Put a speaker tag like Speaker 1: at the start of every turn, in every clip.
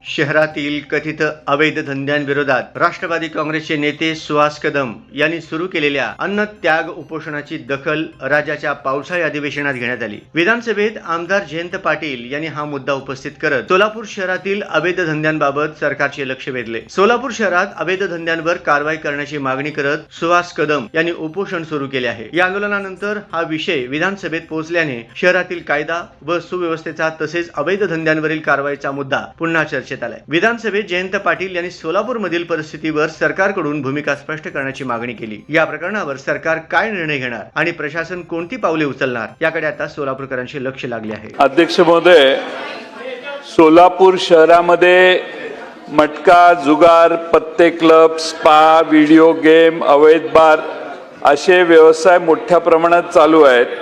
Speaker 1: शहरातील कथित अवैध धंद्यांविरोधात राष्ट्रवादी काँग्रेसचे नेते सुहास कदम यांनी सुरू केलेल्या अन्न त्याग उपोषणाची दखल राज्याच्या पावसाळी अधिवेशनात घेण्यात आली। विधानसभेत आमदार जयंत पाटील यांनी हा मुद्दा उपस्थित करत सोलापूर शहरातील अवैध धंद्यांबाबत सरकारचे लक्ष वेधले। सोलापूर शहरात अवैध धंद्यांवर कारवाई करण्याची मागणी करत सुहास कदम यांनी उपोषण सुरू केले आहे। या आंदोलनानंतर हा विषय विधानसभेत पोहोचल्याने शहरातील कायदा व सुव्यवस्थेचा तसेच अवैध धंद्यांवरील कारवाईचा मुद्दा पुन्हा चर्चेत आलाय। विधानसभेत जयंत पाटील यांनी सोलापूर मधील परिस्थितीवर सरकारकडून भूमिका स्पष्ट करण्याची मागणी केली। या प्रकरणावर सरकार काय निर्णय घेणार आणि प्रशासन कोणती पावले उचलणार याकडे आता सोलापूरकरांचे लक्ष लागले आहे।
Speaker 2: अध्यक्ष महोदय, सोलापूर शहरामध्ये मटका, जुगार, पत्ते क्लब, स्पा, व्हिडिओ गेम, अवैध बार असे व्यवसाय मोठ्या प्रमाणात चालू आहेत।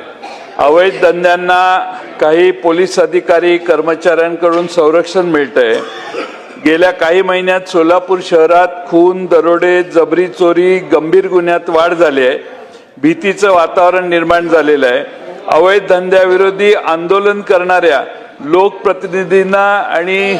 Speaker 2: अवैध धंद्यांना काही पोलीस अधिकारी कर्मचाऱ्यांकडून संरक्षण मिळतंय। गेल्या काही महिन्यात सोलापूर शहरात खून, दरोडे, जबरी चोरी, गंभीर गुन्ह्यात वाढ झाली आहे। भीतीचं वातावरण निर्माण झालेलं आहे। अवैध धंद्याविरोधी आंदोलन करणाऱ्या लोकप्रतिनिधींना आणि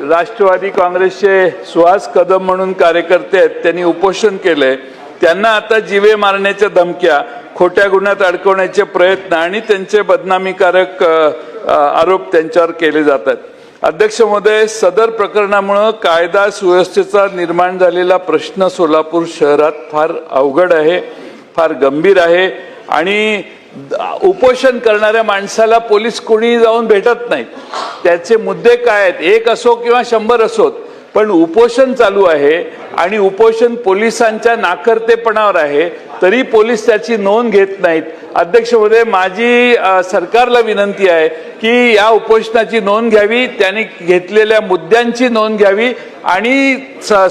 Speaker 2: राष्ट्रवादी काँग्रेसचे सुहास कदम म्हणून कार्यकर्ते आहेत, त्यांनी उपोषण केलंय। त्यांना आता जीवे मारण्याच्या धमक्या, खोट्या गुन्ह्यात अडकवण्याचे प्रयत्न आणि त्यांचे बदनामीकारक आरोप त्यांच्यावर केले जातात। अध्यक्ष महोदय, सदर प्रकरणामुळे कायदा सुव्यवस्थेचा निर्माण झालेला प्रश्न सोलापूर शहरात फार अवघड आहे, फार गंभीर आहे आणि उपोषण करणाऱ्या माणसाला पोलीस कोणी जाऊन भेटत नाहीत। त्याचे मुद्दे काय आहेत, एक असो किंवा 100 असोत, पण उपोषण चालू आहे आणि उपोषण पोलिसांच्या नाकर्तेपणावर आहे, तरी पोलीस त्याची नोंद घेत नाहीत। अध्यक्ष महोदय, माझी सरकारला विनंती आहे की या उपोषणाची नोंद घ्यावी, त्यांनी घेतलेल्या मुद्द्यांची नोंद घ्यावी आणि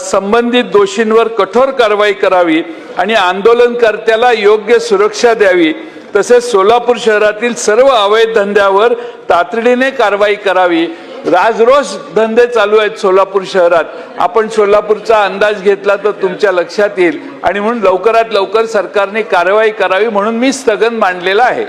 Speaker 2: संबंधित दोषींवर कठोर कारवाई करावी आणि आंदोलनकर्त्याला योग्य सुरक्षा द्यावी। तसेच सोलापूर शहरातील सर्व अवैध धंद्यावर तातडीने कारवाई करावी। राजरोस धंदे चालू आहेत सोलापूर शहरात। आपण सोलापूरचा अंदाज घेतला तर तुमच्या लक्षात येईल आणि म्हणून लवकरात लवकर सरकारने कारवाई करावी म्हणून मी स्थगन मांडलेला आहे।